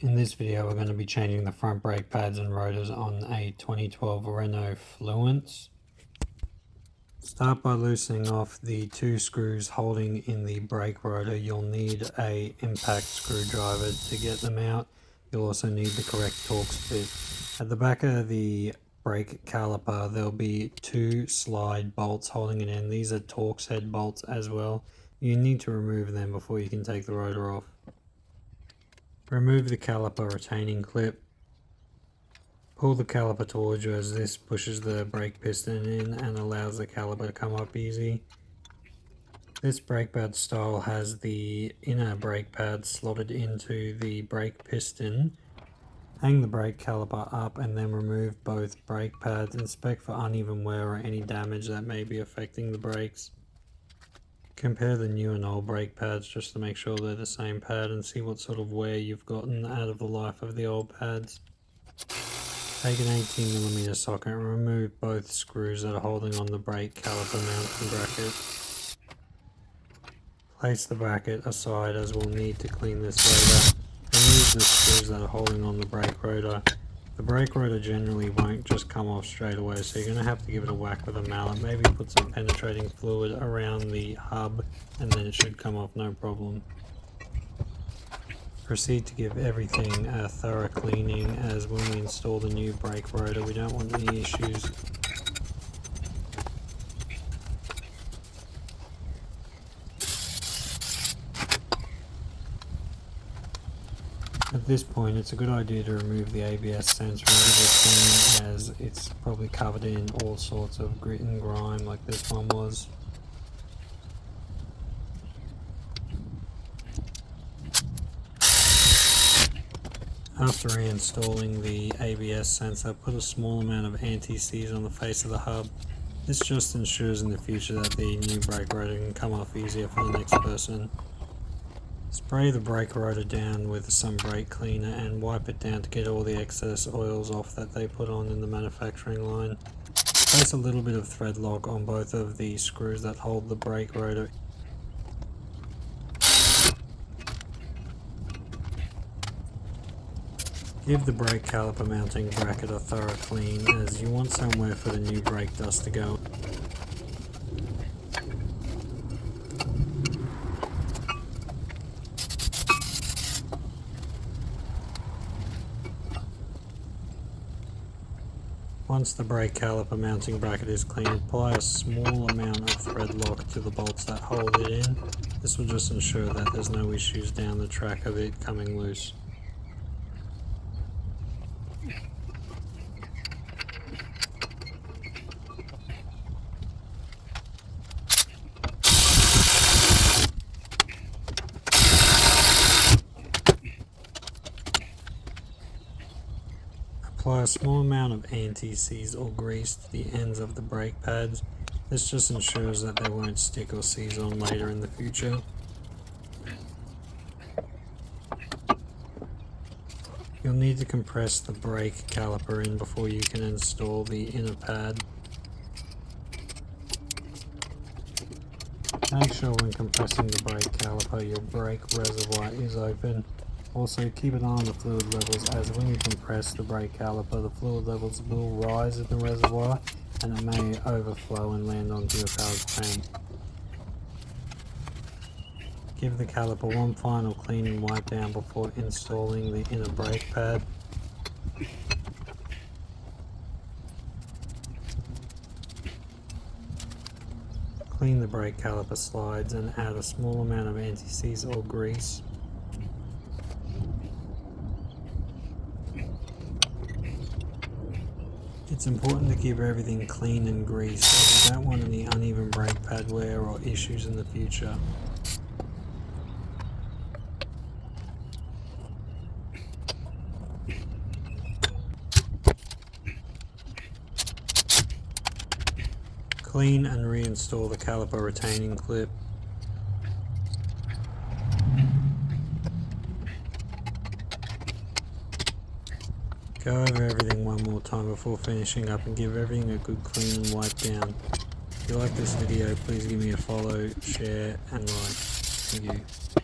In this video we're going to be changing the front brake pads and rotors on a 2012 Renault Fluence. Start by loosening off the two screws holding in the brake rotor. You'll need a impact screwdriver to get them out. You'll also need the correct Torx bit. At the back of the brake caliper there'll be two slide bolts holding it in. These are Torx head bolts as well. You need to remove them before you can take the rotor off. Remove the caliper retaining clip. Pull the caliper towards you as this pushes the brake piston in and allows the caliper to come up easy. This brake pad style has the inner brake pad slotted into the brake piston. Hang the brake caliper up and then remove both brake pads. Inspect for uneven wear or any damage that may be affecting the brakes. Compare the new and old brake pads just to make sure they're the same pad and see what sort of wear you've gotten out of the life of the old pads. Take an 18mm socket and remove both screws that are holding on the brake caliper mounting bracket. Place the bracket aside as we'll need to clean this later. Remove the screws that are holding on the brake rotor. The brake rotor generally won't just come off straight away, so you're going to have to give it a whack with a mallet. Maybe put some penetrating fluid around the hub and then it should come off no problem. Proceed to give everything a thorough cleaning, as when we install the new brake rotor we don't want any issues. At this point it's a good idea to remove the ABS sensor and give it a clean, as it's probably covered in all sorts of grit and grime like this one was. After reinstalling the ABS sensor, put a small amount of anti-seize on the face of the hub. This just ensures in the future that the new brake rotor can come off easier for the next person. Spray the brake rotor down with some brake cleaner and wipe it down to get all the excess oils off that they put on in the manufacturing line. Place a little bit of thread lock on both of the screws that hold the brake rotor. Give the brake caliper mounting bracket a thorough clean, as you want somewhere for the new brake dust to go. Once the brake caliper mounting bracket is clean, apply a small amount of thread lock to the bolts that hold it in. This will just ensure that there's no issues down the track of it coming loose. Apply a small amount of anti-seize or grease to the ends of the brake pads. This just ensures that they won't stick or seize on later in the future. You'll need to compress the brake caliper in before you can install the inner pad. Make sure when compressing the brake caliper your brake reservoir is open. Also keep an eye on the fluid levels, as when you compress the brake caliper the fluid levels will rise in the reservoir and it may overflow and land onto your car's paint. Give the caliper one final clean and wipe down before installing the inner brake pad. Clean the brake caliper slides and add a small amount of anti-seize or grease. It's important to keep everything clean and greased, as you don't want any uneven brake pad wear or issues in the future. Clean and reinstall the caliper retaining clip. Go over everything one more time before finishing up and give everything a good clean and wipe down. If you like this video, please give me a follow, share and like. Thank you.